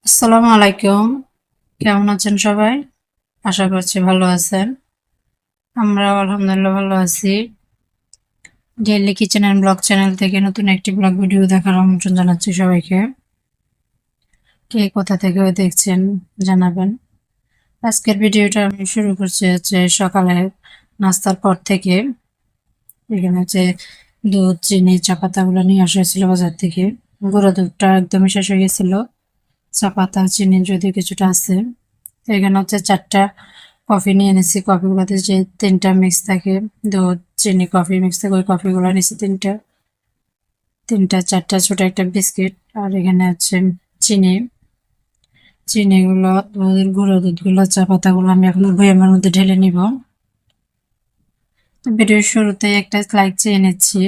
আসসালামু আলাইকুম। কেমন আছেন সবাই? আশা করছি ভালো আছেন। আমরাও আলহামদুলিল্লাহ ভালো আছি। Daily kitchen and blog channel থেকে নতুন একটি ব্লগ ভিডিও দেখার আমন্ত্রণ জানাচ্ছি সবাইকে। কে কোথা থেকে দেখছেন জানাবেন। আজকের ভিডিওটা আমি শুরু করছি সকালে নাস্তার পর থেকে। এখানে দুধ, চিনি, চা পাতাগুলো নিয়ে আসা হয়েছিল বাজার থেকে। গুঁড়ো দুধটা একদমই শেষ হয়ে গেছিল। চা পাতা, চিনি যদিও কিছুটা আছে। তো এখানে 4টা কফি নিয়ে এনেছি। কফিগুলোতে যে 3টা মিক্স থাকে, দুধ, চিনি, কফি মিক্স থাকে, ওই কফিগুলো নিয়েছি 4টা ছোট একটা বিস্কিট। আর এখানে চিনি। চিনিগুলো, গুঁড়ো দুধগুলো, চা পাতাগুলো আমি এখন বয়ামের মধ্যে ঢেলে নিব। ভিডিওর শুরুতেই একটা লাইক চেয়ে নিচ্ছি।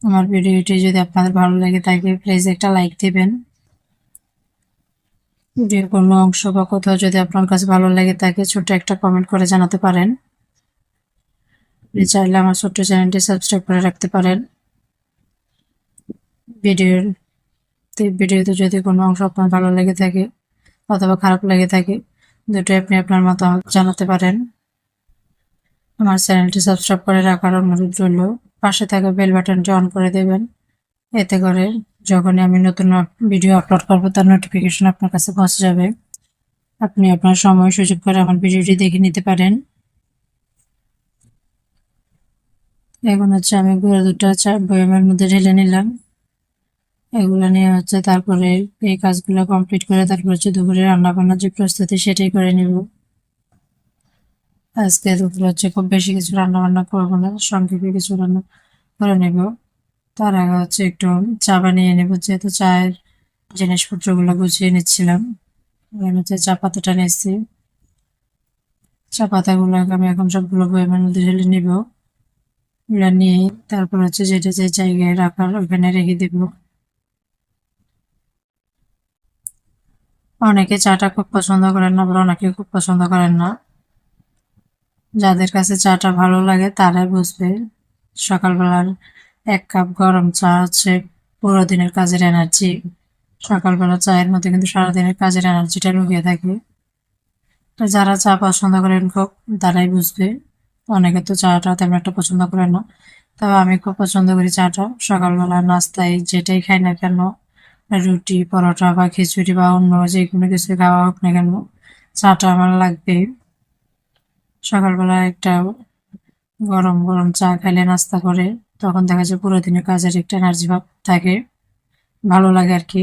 আমার ভিডিওটি যদি আপনাদের ভালো লাগে থাকে প্লিজ একটা লাইক দিবেন। ভিডিওর কোনো অংশ বা কোথাও যদি আপনার কাছে ভালো লাগে থাকে ছোট একটা কমেন্ট করে জানাতে পারেন। আপনি চাইলে আমার ছোট্ট চ্যানেলটি সাবস্ক্রাইব করে রাখতে পারেন। ভিডিওতে যদি কোনো অংশ আপনার ভালো লেগে থাকে অথবা খারাপ লেগে থাকে, দুটোই আপনি আপনার মতামত জানাতে পারেন। আমার চ্যানেলটি সাবস্ক্রাইব করে রাখার অনুরোধ রইল। পাশে থাকা বেল বাটনটি অন করে দেবেন। এতে করে যখনই আমি নতুন ভিডিও আপলোড করবো তার নোটিফিকেশন আপনার কাছে পৌঁছে যাবে। আপনি আপনার সময় সুযোগ করে আমার ভিডিওটি দেখে নিতে পারেন। এখন আমি গুঁড়ো দুধটা বয়ামের মধ্যে ঢেলে নিলাম। এগুলো নিয়ে তারপরে এই কাজগুলো কমপ্লিট করে তারপর দুপুরে রান্না বান্নার যে প্রস্তুতি সেটাই করে নিব। আজকে দুপুরে খুব বেশি কিছু রান্না বান্না করবো না, সংক্ষেপে কিছু রান্না করে নেব। তার আগে একটু চা বানিয়ে নেব, যেহেতু চায়ের জিনিসপত্রগুলো গুছিয়ে নিচ্ছিলাম। আমি চা পাতাটা নিচ্ছি। চা পাতাগুলো আমি এখন সবগুলো বয়ামের মধ্যে ঢেলে নিব। এগুলো নিয়ে তারপর যেটা যে জায়গায় রাখার ওখানে রেখে দেব। অনেকে চাটা খুব পছন্দ করেন না, আবার অনেকে খুব পছন্দ করেন না। যাদের কাছে চাটা ভালো লাগে তারাই বুঝবে। সকালবেলার 1 কাপ গরম চা পুরো দিনের কাজের এনার্জি। সকালবেলা চায়ের মধ্যে কিন্তু সারাদিনের কাজের এনার্জিটা লুকিয়ে থাকে। তো যারা চা পছন্দ করেন খুব, তারাই বুঝবে। অনেকে তো চাটা তেমন একটা পছন্দ করে না, তবে আমি খুব পছন্দ করি চাটা। সকালবেলা নাস্তায় যেটাই খাই না কেন, রুটি, পরোটা বা খিচুড়ি বা অন্য যে কোনো কিছু খাওয়া হোক না কেন, চাটা আমার লাগবেই। সকালবেলা একটা গরম গরম চা খাইলে নাস্তা করে, তখন দেখা যায় পুরো দিনের কাজের একটা এনার্জি ভাব থাকে, ভালো লাগে আর কি।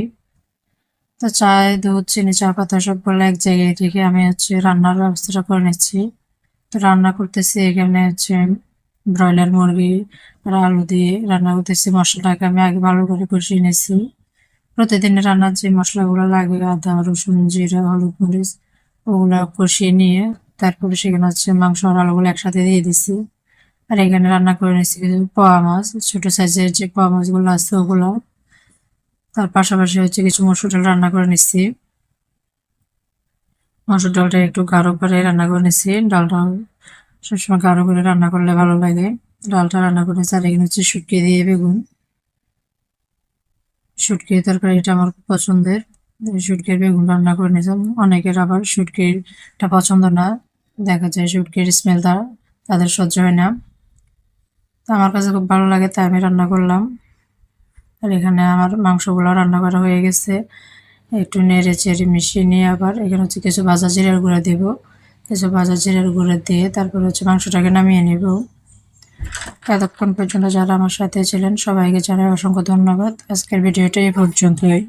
তো চায়, দুধ, চিনি, চা পাতা সবগুলো এক জায়গায় রেখে আমি রান্নার ব্যবস্থাটা করে নিচ্ছি। তো রান্না করতেছি এখানে ব্রয়লার মুরগি আর আলু দিয়ে রান্না করতেছি। মশলাটাকে আমি আগে ভালো করে কষিয়ে নিয়েছি। প্রতিদিনের রান্নার যে মশলাগুলো লাগে, আদা, রসুন, জিরা, হলুদ, মরিচ, ওগুলো কষিয়ে নিয়ে তারপরে সেখানে মাংস আর আলুগুলো একসাথে দিয়ে দিছি। আর এখানে রান্না করে নিচ্ছি কিছু পোয়া মাছ, ছোট সাইজের যে পোয়া মাছগুলো আছে ওগুলো। তার পাশাপাশি কিছু মসুর ডাল রান্না করে নিচ্ছি। মসুর ডালটা একটু গাঢ় করে রান্না করে নিচ্ছি। ডালটা সবসময় গাঢ় করে রান্না করলে ভালো লাগে। ডালটা রান্না করে নিচ্ছি। আর এখানে শুটকি দিয়ে বেগুন। শুটকির তরকারিটা আমার খুব পছন্দের। শুটকির বেগুন রান্না করে নিয়েছিলাম। অনেকের আবার শুটকিটা পছন্দ না, দেখা যায় শুটকির স্মেল তাদের সহ্য হয় না। তো আমার কাছে খুব ভালো লাগে, তাই আমি রান্না করলাম। আর এখানে আমার মাংসগুলো রান্না করা হয়ে গেছে। একটু নেড়ে চেড়ে মিশিয়ে নিয়ে আবার এখানে কিছু ভাজা জিরার গুঁড়া দেব। কিছু ভাজা জিরার গুঁড়া দিয়ে তারপর মাংসটাকে নামিয়ে নেব। এতক্ষণ পর্যন্ত যারা আমার সাথে ছিলেন সবাইকে জানাই অসংখ্য ধন্যবাদ। আজকের ভিডিওটা এই পর্যন্তই।